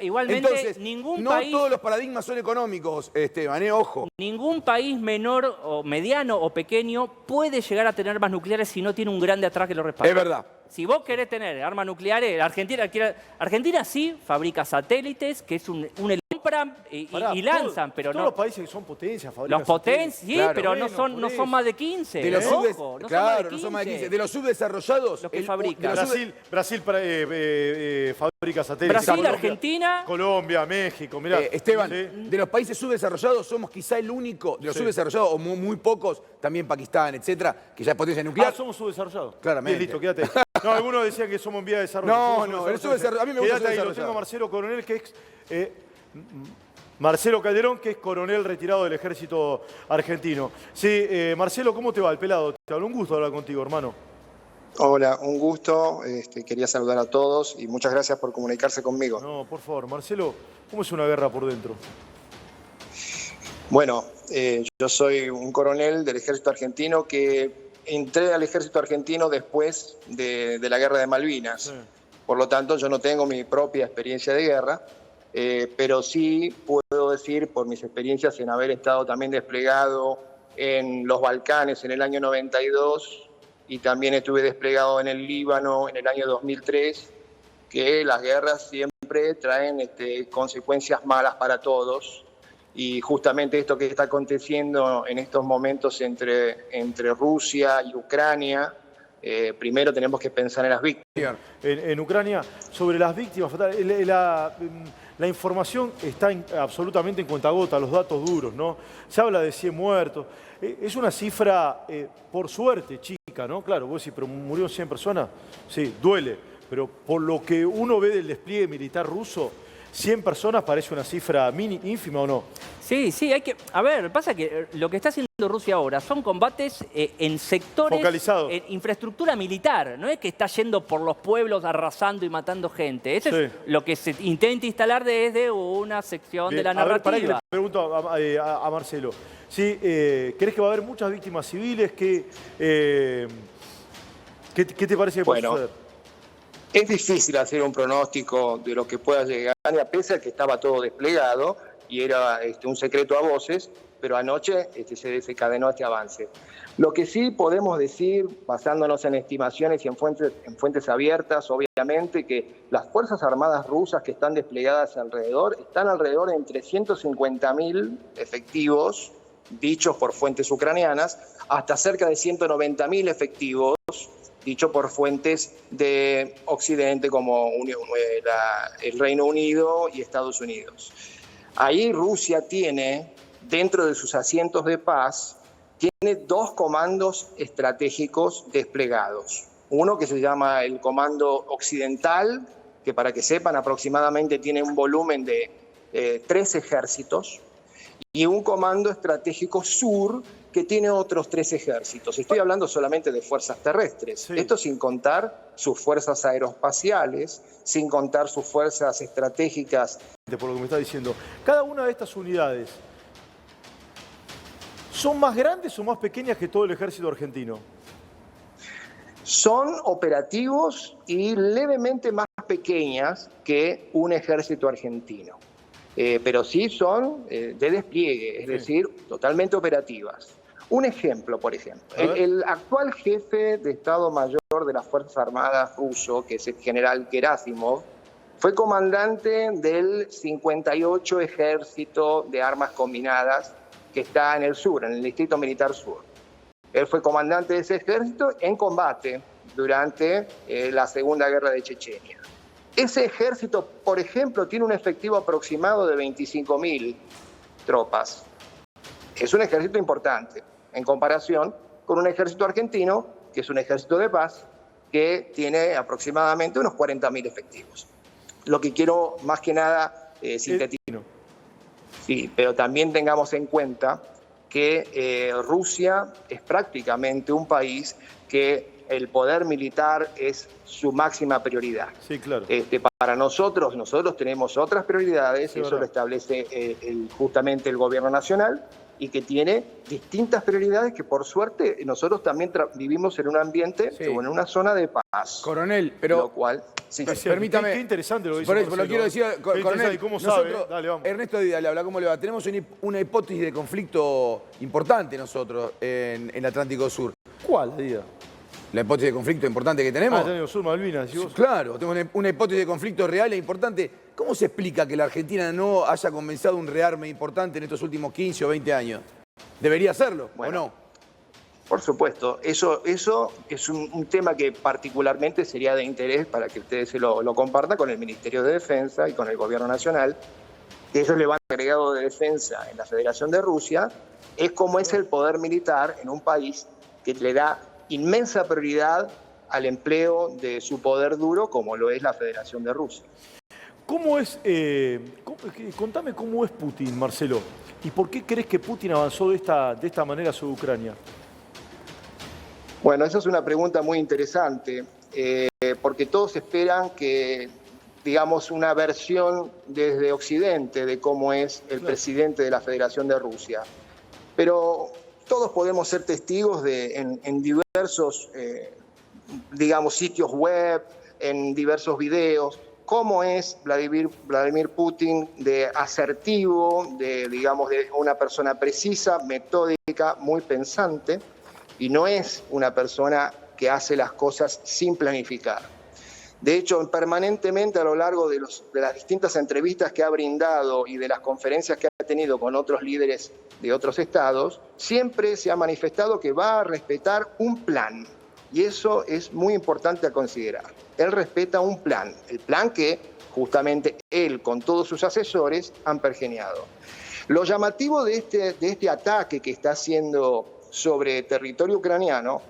igualmente, Entonces, ningún no país... todos los paradigmas son económicos, Esteban, ojo. Ningún país menor o mediano o pequeño puede llegar a tener armas nucleares si no tiene un grande atrás que lo respalde. Es verdad. Si vos querés tener armas nucleares, Argentina sí fabrica satélites, que es un compran y lanzan, pero todos no. los países que son potencias fabrican Los potencias, sí, claro, pero bueno, no son más de 15. De los Ojo, claro, no son más de 15. De los subdesarrollados, los que fabrican. Brasil fabrica satélites. Brasil, Argentina. Colombia, México, mirá. Esteban, ¿sí? de los países subdesarrollados somos quizá el único, de los subdesarrollados, o muy pocos, también Pakistán, etcétera, que ya es potencia nuclear. Somos subdesarrollados. Claramente. Bien, listo, quédate. No, algunos decían que somos en vía de desarrollo. No, el subdesarrollo, a mí me gusta quédate ahí, lo tengo a Marcelo Coronel, que es... Marcelo Calderón, que es coronel retirado del ejército argentino. Sí, Marcelo, ¿cómo te va? El pelado. Te hablo, un gusto hablar contigo, hermano. Hola, un gusto. Quería saludar a todos y muchas gracias por comunicarse conmigo. No, por favor. Marcelo, ¿cómo es una guerra por dentro? Bueno, yo soy un coronel del ejército argentino que entré al ejército argentino después de la guerra de Malvinas. Sí. Por lo tanto, yo no tengo mi propia experiencia de guerra, pero sí puedo decir por mis experiencias en haber estado también desplegado en los Balcanes en el año 92 y también estuve desplegado en el Líbano en el año 2003, que las guerras siempre traen consecuencias malas para todos. Y justamente esto que está aconteciendo en estos momentos entre Rusia y Ucrania, primero tenemos que pensar en las víctimas. En Ucrania, sobre las víctimas fatales, la información está absolutamente en cuentagotas, los datos duros, ¿no? Se habla de 100 muertos. Es una cifra, por suerte, chica, ¿no? Claro, vos decís, pero murieron 100 personas. Sí, duele. Pero por lo que uno ve del despliegue militar ruso, 100 personas parece una cifra ínfima, ¿o no? Sí, hay que... A ver, pasa que lo que está haciendo Rusia ahora son combates en sectores... Focalizados. En infraestructura militar. No es que está yendo por los pueblos arrasando y matando gente. Eso es lo que se intenta instalar desde una sección de la narrativa. Pará que le pregunto a Marcelo. ¿Sí, ¿crees que va a haber muchas víctimas civiles? ¿Qué te parece que puede suceder? Es difícil hacer un pronóstico de lo que pueda llegar, a pesar de que estaba todo desplegado y era un secreto a voces, pero anoche se desencadenó este avance. Lo que sí podemos decir, basándonos en estimaciones y en fuentes abiertas, obviamente, que las Fuerzas Armadas rusas que están desplegadas alrededor, están alrededor de entre 150.000 efectivos, dichos por fuentes ucranianas, hasta cerca de 190.000 efectivos, dicho por fuentes de Occidente como el Reino Unido y Estados Unidos. Ahí Rusia tiene, dentro de sus asientos de paz, tiene dos comandos estratégicos desplegados. Uno que se llama el Comando Occidental, que para que sepan aproximadamente tiene un volumen de 3 ejércitos, y un Comando Estratégico Sur, que tiene otros 3 ejércitos. Estoy hablando solamente de fuerzas terrestres. Sí. Esto sin contar sus fuerzas aeroespaciales, sin contar sus fuerzas estratégicas. Por lo que me está diciendo, cada una de estas unidades, ¿son más grandes o más pequeñas que todo el ejército argentino? Son operativos y levemente más pequeñas que un ejército argentino. Pero sí son de despliegue, es decir, totalmente operativas. Un ejemplo, por ejemplo. El actual jefe de Estado Mayor de las Fuerzas Armadas ruso, que es el general Gerasimov, fue comandante del 58 Ejército de Armas Combinadas que está en el sur, en el Distrito Militar Sur. Él fue comandante de ese ejército en combate durante la Segunda Guerra de Chechenia. Ese ejército, por ejemplo, tiene un efectivo aproximado de 25.000 tropas. Es un ejército importante en comparación con un ejército argentino, que es un ejército de paz, que tiene aproximadamente unos 40.000 efectivos. Lo que quiero más que nada sintetizar. Sí, pero también tengamos en cuenta que Rusia es prácticamente un país que el poder militar es su máxima prioridad. Sí, claro. Para nosotros tenemos otras prioridades, Sí, eso verdad. lo establece justamente el gobierno nacional, y que tiene distintas prioridades que por suerte nosotros también vivimos en un ambiente Sí. o en una zona de paz. Coronel, pero Lo cual, sí, Es cierto. permítame. Qué interesante lo que dice Por eso, Marcelo, lo quiero decir, Qué coronel. interesante, ¿cómo sabe? Nosotros, Dale, vamos. Ernesto Díaz le habla, ¿cómo le va? Tenemos una hipótesis de conflicto importante nosotros en el Atlántico Sur. ¿Cuál, Díaz? La hipótesis de conflicto importante que tenemos. Atlántico Sur, Malvinas, decís vos. Claro, tenemos una hipótesis de conflicto real e importante. ¿Cómo se explica que la Argentina no haya comenzado un rearme importante en estos últimos 15 o 20 años? ¿Debería hacerlo Bueno, o no? por supuesto, eso es un tema que particularmente sería de interés para que ustedes lo compartan con el Ministerio de Defensa y con el Gobierno Nacional. Ellos le van agregado de defensa en la Federación de Rusia, es cómo es el poder militar en un país que le da inmensa prioridad al empleo de su poder duro, como lo es la Federación de Rusia. ¿Cómo es, contame cómo es Putin, Marcelo, y por qué crees que Putin avanzó de esta manera sobre Ucrania? Bueno, esa es una pregunta muy interesante, porque todos esperan que, digamos, una versión desde Occidente de cómo es el presidente de la Federación de Rusia. Pero todos podemos ser testigos en diversos, digamos, sitios web, en diversos videos, cómo es Vladimir Putin de asertivo, digamos, de una persona precisa, metódica, muy pensante, y no es una persona que hace las cosas sin planificar. De hecho, permanentemente a lo largo de las distintas entrevistas que ha brindado y de las conferencias que ha tenido con otros líderes de otros estados, siempre se ha manifestado que va a respetar un plan. Y eso es muy importante a considerar. Él respeta un plan, el plan que justamente él con todos sus asesores han pergeñado. Lo llamativo de este ataque que está haciendo sobre territorio ucraniano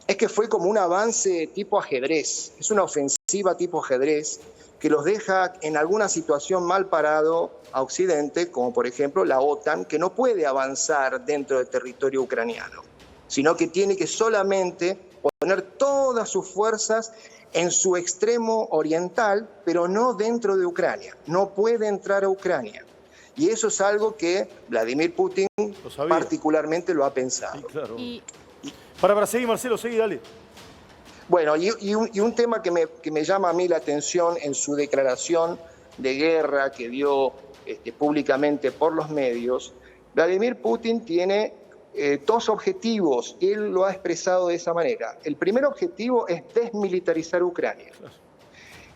es que fue como un avance tipo ajedrez, es una ofensiva tipo ajedrez que los deja en alguna situación mal parado a Occidente, como por ejemplo la OTAN, que no puede avanzar dentro del territorio ucraniano, sino que tiene que solamente poner todas sus fuerzas en su extremo oriental, pero no dentro de Ucrania, no puede entrar a Ucrania. Y eso es algo que Vladimir Putin particularmente lo ha pensado. Sí, claro. Para seguir, Marcelo, seguí, dale. Bueno, y un tema que me llama a mí la atención en su declaración de guerra que dio públicamente por los medios, Vladimir Putin tiene dos objetivos, y él lo ha expresado de esa manera. El primer objetivo es desmilitarizar Ucrania,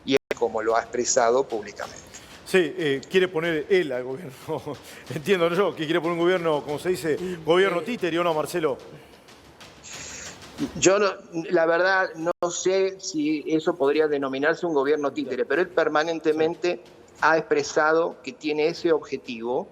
y es como lo ha expresado públicamente. Sí, quiere poner él al gobierno. Entiendo yo que quiere poner un gobierno, como se dice, gobierno títere, ¿o no, Marcelo? Yo, la verdad, no sé si eso podría denominarse un gobierno títere, pero él permanentemente ha expresado que tiene ese objetivo,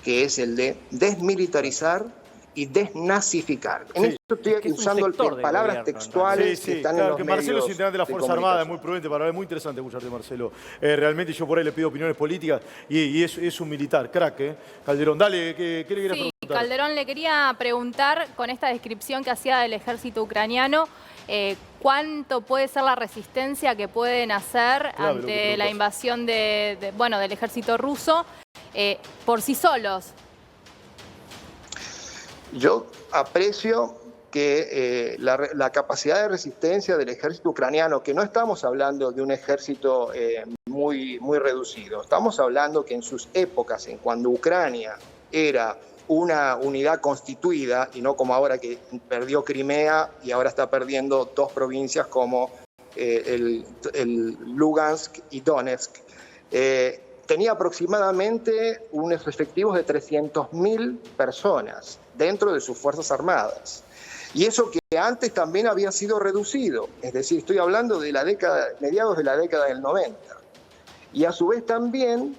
que es el de desmilitarizar y desnazificar. En esto estoy usando palabras gobierno, textuales que están en los que Marcelo es medios integrante de las Fuerzas Armadas, es muy prudente para hablar, es muy interesante escucharte, Marcelo. Realmente yo por ahí le pido opiniones políticas y es un militar, crack, Calderón, dale, ¿qué le querías preguntar? Calderón, le quería preguntar, con esta descripción que hacía del ejército ucraniano, ¿cuánto puede ser la resistencia que pueden hacer ante la invasión del ejército ruso por sí solos? Yo aprecio que la capacidad de resistencia del ejército ucraniano, que no estamos hablando de un ejército muy reducido, estamos hablando que en sus épocas, en cuando Ucrania era una unidad constituida, y no como ahora que perdió Crimea y ahora está perdiendo dos provincias como el Lugansk y Donetsk, tenía aproximadamente unos efectivos de 300.000 personas dentro de sus Fuerzas Armadas. Y eso que antes también había sido reducido, es decir, estoy hablando de mediados de la década del 90. Y a su vez también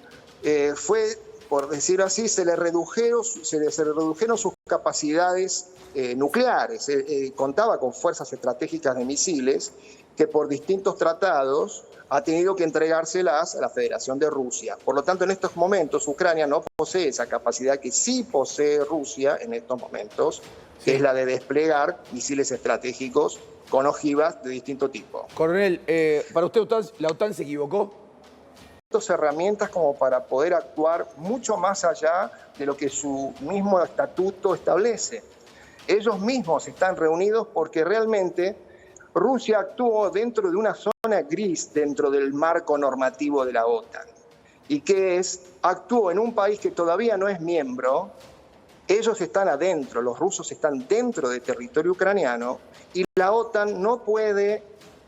fue, por decirlo así, se le redujeron sus capacidades nucleares. Contaba con fuerzas estratégicas de misiles que por distintos tratados ha tenido que entregárselas a la Federación de Rusia. Por lo tanto, en estos momentos, Ucrania no posee esa capacidad que sí posee Rusia en estos momentos, que es la de desplegar misiles estratégicos con ojivas de distinto tipo. Coronel, ¿para usted la OTAN se equivocó? Herramientas como para poder actuar mucho más allá de lo que su mismo estatuto establece. Ellos mismos están reunidos porque realmente Rusia actuó dentro de una zona gris dentro del marco normativo de la OTAN. Y que actuó en un país que todavía no es miembro. Ellos están adentro, los rusos están dentro del territorio ucraniano y la OTAN no puede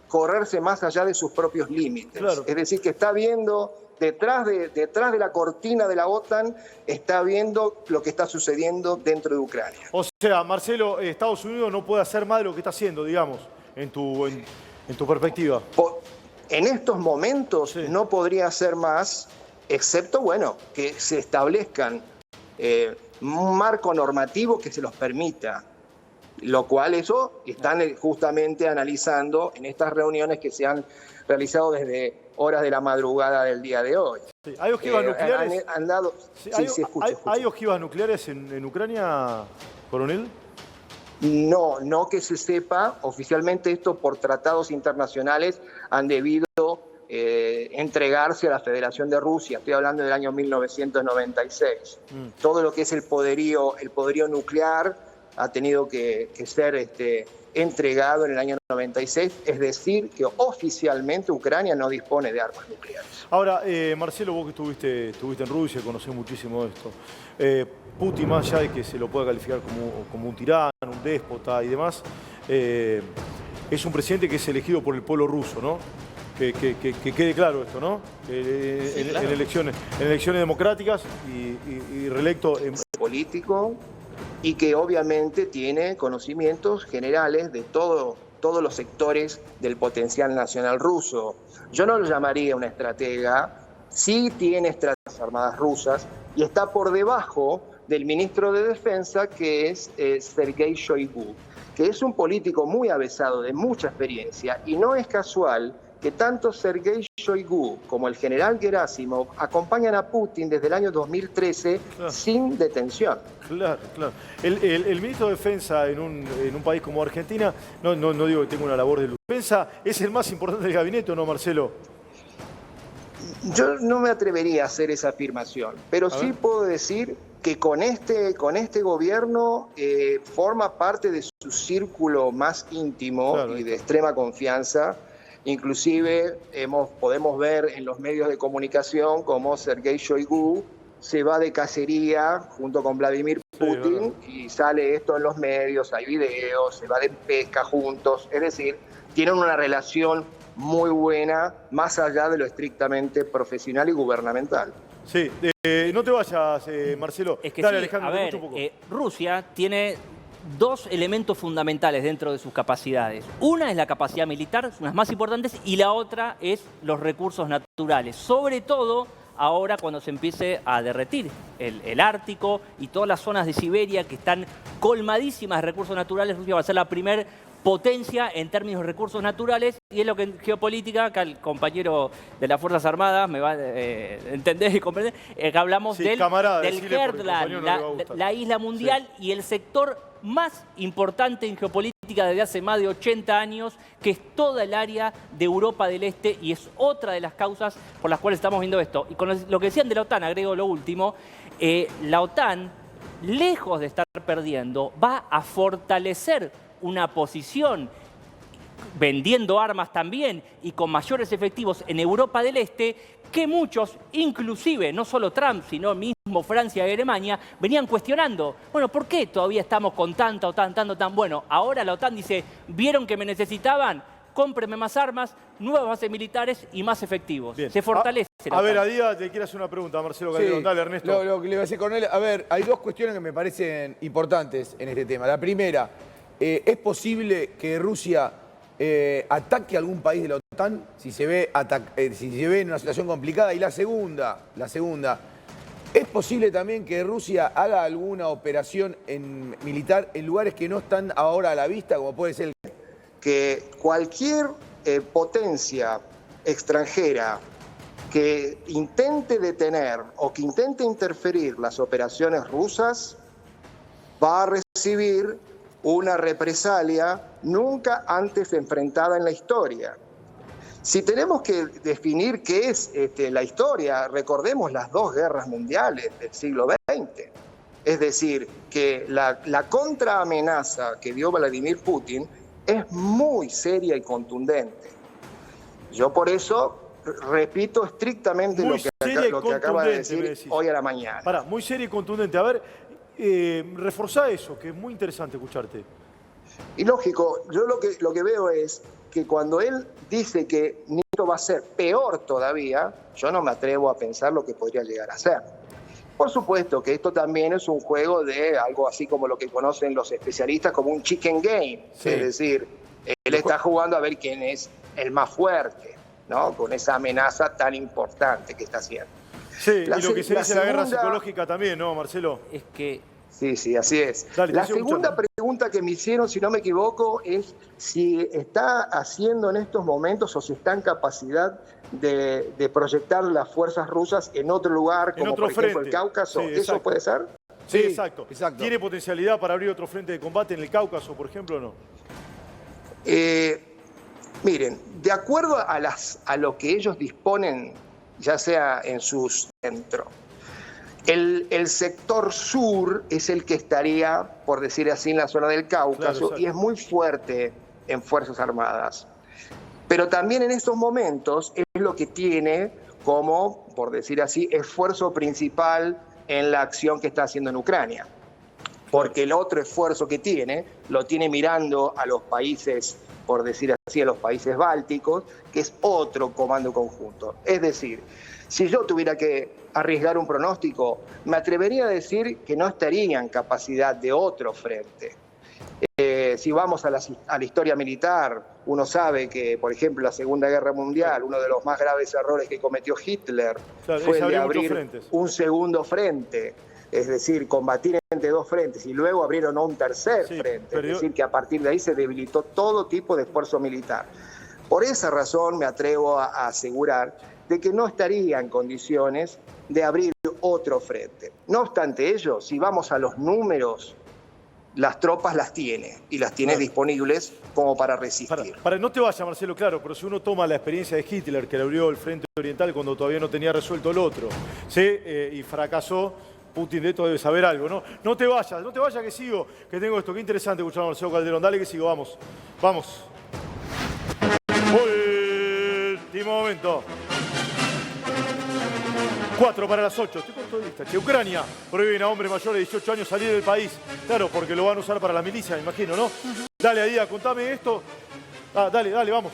correrse más allá de sus propios límites. Claro. Es decir, que está viendo detrás de la cortina de la OTAN, está viendo lo que está sucediendo dentro de Ucrania. O sea, Marcelo, Estados Unidos no puede hacer más de lo que está haciendo, digamos, en tu perspectiva. En estos momentos sí, no podría hacer más, excepto, bueno, que se establezcan un marco normativo que se los permita, lo cual eso están justamente analizando en estas reuniones que se han realizado desde horas de la madrugada del día de hoy. Sí. ¿Hay ojivas nucleares? Escucho. ¿Hay ojivas nucleares en Ucrania, coronel? No que se sepa. Oficialmente esto por tratados internacionales han debido entregarse a la Federación de Rusia. Estoy hablando del año 1996. Todo lo que es el poderío nuclear ha tenido que ser entregado en el año 96, es decir, que oficialmente Ucrania no dispone de armas nucleares. Ahora, Marcelo, vos que estuviste en Rusia, conocés muchísimo de esto. Putin, más allá de que se lo pueda calificar como un tirano, un déspota y demás, es un presidente que es elegido por el pueblo ruso, ¿no? Que quede claro esto, ¿no? Sí, claro. En elecciones democráticas y reelecto en político, y que obviamente tiene conocimientos generales de todos los sectores del potencial nacional ruso. Yo no lo llamaría una estratega, sí tiene estrategias armadas rusas y está por debajo del ministro de Defensa, que es Sergei Shoigu, que es un político muy avesado, de mucha experiencia, y no es casual que tanto Sergei Shoigu como el general Gerasimov acompañan a Putin desde el año 2013 sin detención. Claro. El ministro de Defensa en un país como Argentina, no digo que tenga una labor de defensa, ¿es el más importante del gabinete o no, Marcelo? Yo no me atrevería a hacer esa afirmación, pero sí puedo decir que con este gobierno forma parte de su círculo más íntimo y de extrema confianza. Inclusive podemos ver en los medios de comunicación cómo Sergei Shoigu se va de cacería junto con Vladimir Putin y sale esto en los medios, hay videos, se va de pesca juntos. Es decir, tienen una relación muy buena, más allá de lo estrictamente profesional y gubernamental. Sí, no te vayas, Marcelo. Es que dale, sí, Alejandro, a ver, un poco. Rusia tiene dos elementos fundamentales dentro de sus capacidades. Una es la capacidad militar, son las más importantes, y la otra es los recursos naturales. Sobre todo ahora cuando se empiece a derretir el Ártico y todas las zonas de Siberia que están colmadísimas de recursos naturales, Rusia va a ser la primer potencia en términos de recursos naturales, y es lo que en geopolítica, acá el compañero de las Fuerzas Armadas me va a entender y comprender, que hablamos del Herdland, la isla mundial y el sector más importante en geopolítica desde hace más de 80 años, que es toda el área de Europa del Este, y es otra de las causas por las cuales estamos viendo esto. Y con lo que decían de la OTAN, agrego lo último, la OTAN, lejos de estar perdiendo, va a fortalecer una posición vendiendo armas también y con mayores efectivos en Europa del Este, que muchos, inclusive no solo Trump, sino mismo Francia y Alemania, venían cuestionando. Bueno, ¿por qué todavía estamos con tanto, tan? Bueno, ahora la OTAN dice, ¿vieron que me necesitaban? Cómprenme más armas, nuevas bases militares y más efectivos. Bien. Se fortalece la OTAN. A ver, OTAN. te quiero hacer una pregunta, Marcelo Calderón. Dale, Ernesto. Lo que le voy a decir, Coronel, a ver, hay dos cuestiones que me parecen importantes en este tema. La primera, ¿es posible que Rusia ataque a algún país de la OTAN si se ve en una situación complicada? Y la segunda, ¿es posible también que Rusia haga alguna operación militar en lugares que no están ahora a la vista, como puede ser que cualquier potencia extranjera que intente detener o que intente interferir las operaciones rusas va a recibir una represalia nunca antes enfrentada en la historia. Si tenemos que definir qué es la historia, recordemos las dos guerras mundiales del siglo XX. Es decir, que la contraamenaza que dio Vladimir Putin es muy seria y contundente. Yo por eso repito estrictamente lo que acaba de decir hoy a la mañana. Pará, muy seria y contundente. A ver, reforzá eso, que es muy interesante escucharte. Y lógico, yo lo que veo es que cuando él dice que esto va a ser peor todavía, yo no me atrevo a pensar lo que podría llegar a ser. Por supuesto que esto también es un juego de algo así como lo que conocen los especialistas como un chicken game. Sí. Es decir, él está jugando a ver quién es el más fuerte, ¿no? Con esa amenaza tan importante que está haciendo. Sí, y lo que se dice la guerra psicológica también, ¿no, Marcelo? Es que... Sí, así es. Dale, la segunda pregunta que me hicieron, si no me equivoco, es si está haciendo en estos momentos o si está en capacidad de proyectar las fuerzas rusas en otro lugar, como por ejemplo el Cáucaso. Sí, ¿Eso puede ser? Sí, exacto. ¿Tiene potencialidad para abrir otro frente de combate en el Cáucaso, por ejemplo, o no? Miren, de acuerdo a lo que ellos disponen, ya sea en su centro, el sector sur es el que estaría, por decir así, en la zona del Cáucaso, claro, y es muy fuerte en Fuerzas Armadas. Pero también en estos momentos es lo que tiene como, por decir así, esfuerzo principal en la acción que está haciendo en Ucrania. Porque el otro esfuerzo que tiene, lo tiene mirando a los países, por decir así, a los países bálticos, que es otro comando conjunto. Es decir, si yo tuviera que arriesgar un pronóstico, me atrevería a decir que no estaría en capacidad de otro frente. Si vamos a la historia militar, uno sabe que, por ejemplo, la Segunda Guerra Mundial, uno de los más graves errores que cometió Hitler fue el de abrir un segundo frente, es decir, combatir entre dos frentes, y luego abrieron un tercer frente, es decir, que a partir de ahí se debilitó todo tipo de esfuerzo militar. Por esa razón me atrevo a asegurar de que no estaría en condiciones de abrir otro frente. No obstante ello, si vamos a los números, las tropas las tiene, y las tiene disponibles como para resistir. No te vayas, Marcelo, claro, pero si uno toma la experiencia de Hitler, que le abrió el frente oriental cuando todavía no tenía resuelto el otro, ¿sí? Y fracasó, Putin de esto debe saber algo, ¿no? No te vayas que sigo, que tengo esto. Qué interesante escuchar a Marcelo Calderón. Dale que sigo, vamos. Vamos. Último momento. 4 para las 8. Estoy con todo lista. Que Ucrania prohíben a hombres mayores de 18 años salir del país. Claro, porque lo van a usar para la milicia, me imagino, ¿no? Dale, Aida, contame esto. Dale, vamos.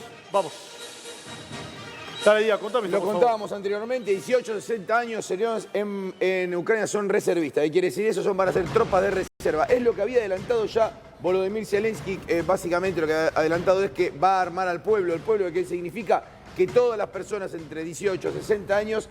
Dale, Aida, contame esto. Lo contábamos anteriormente, 18, 60 años, señores, en Ucrania son reservistas. ¿Qué quiere decir eso? Van a ser tropas de reserva. Es lo que había adelantado ya Volodymyr Zelensky. Básicamente lo que ha adelantado es que va a armar al pueblo. ¿El pueblo qué significa? Que todas las personas entre 18 y 60 años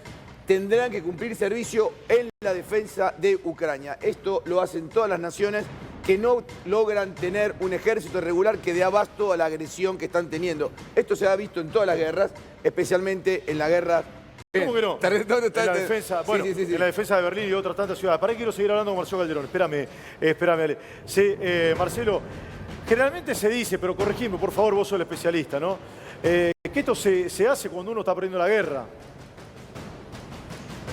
tendrán que cumplir servicio en la defensa de Ucrania. Esto lo hacen todas las naciones que no logran tener un ejército regular que dé abasto a la agresión que están teniendo. Esto se ha visto en todas las guerras, especialmente en la guerra... ¿Cómo que no? En la defensa, bueno, sí. En la defensa de Berlín y otras tantas ciudades. ¿Para qué quiero seguir hablando con Marcelo Calderón? Espérame, Ale. Sí, Marcelo, generalmente se dice, pero corregime, por favor, vos sos el especialista, ¿no? Que esto se hace cuando uno está perdiendo la guerra.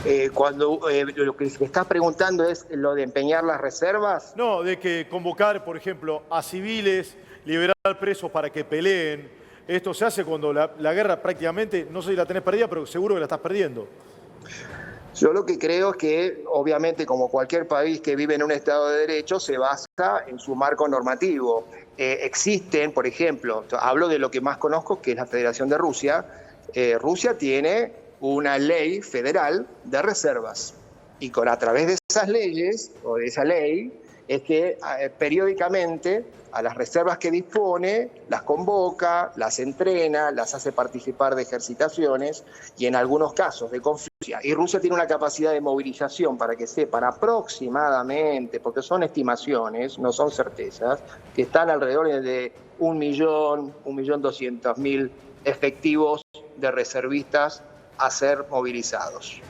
Lo que me estás preguntando es lo de empeñar las reservas. No, de que convocar, por ejemplo, a civiles, liberar presos para que peleen. Esto se hace cuando la guerra prácticamente, no sé si la tenés perdida, pero seguro que la estás perdiendo. Yo lo que creo es que, obviamente, como cualquier país que vive en un Estado de Derecho, se basa en su marco normativo. Existen, por ejemplo, hablo de lo que más conozco, que es la Federación de Rusia. Rusia tiene una ley federal de reservas. Y a través de esas leyes, o de esa ley, es que periódicamente a las reservas que dispone, las convoca, las entrena, las hace participar de ejercitaciones y en algunos casos de conflicto. Y Rusia tiene una capacidad de movilización, para que sepan, aproximadamente, porque son estimaciones, no son certezas, que están alrededor de 1.200.000 efectivos de reservistas a ser movilizados.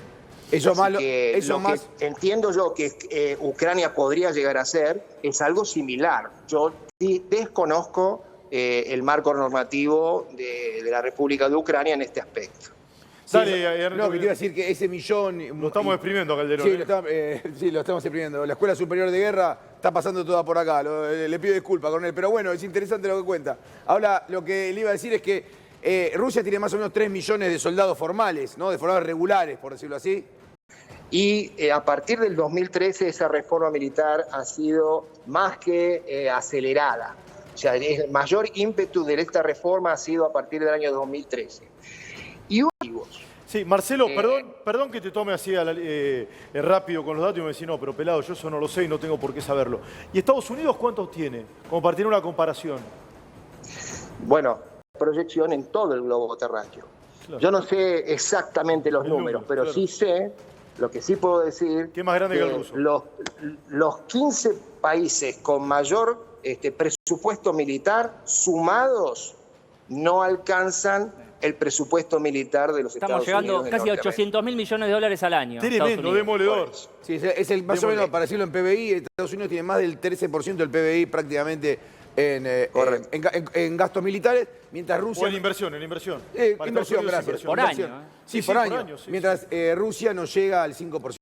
Entiendo yo que Ucrania podría llegar a hacer es algo similar. Yo Sí, desconozco el marco normativo de la República de Ucrania en este aspecto. Dale, No, que te iba a decir que ese millón... Lo estamos exprimiendo a Calderón. Sí, lo estamos exprimiendo. La Escuela Superior de Guerra está pasando toda por acá. Le pido disculpas, coronel. Pero bueno, es interesante lo que cuenta. Ahora, lo que le iba a decir es que Rusia tiene más o menos 3 millones de soldados formales, ¿no? De soldados regulares, por decirlo así. Y a partir del 2013 esa reforma militar ha sido más que acelerada. O sea, el mayor ímpetu de esta reforma ha sido a partir del año 2013. Y sí, Marcelo, perdón que te tome así rápido con los datos y me decís, no, pero pelado, yo eso no lo sé y no tengo por qué saberlo. ¿Y Estados Unidos cuántos tiene? Como para tener una comparación. Bueno, proyección en todo el globo terráqueo. Claro. Yo no sé exactamente los números, pero claro, sí sé, lo que sí puedo decir, que es más grande que el ruso. Los 15 países con mayor presupuesto militar sumados no alcanzan el presupuesto militar de los Estados Unidos. Estamos llegando casi a 800 mil millones de dólares al año. Tremendo, demoledor. Sí, es el más o menos, para decirlo en PBI, Estados Unidos tiene más del 13% del PBI prácticamente en gastos militares, mientras Rusia... O en inversión, inversión, gracias. Por año. Sí, por año. Sí, mientras Rusia no llega al 5%.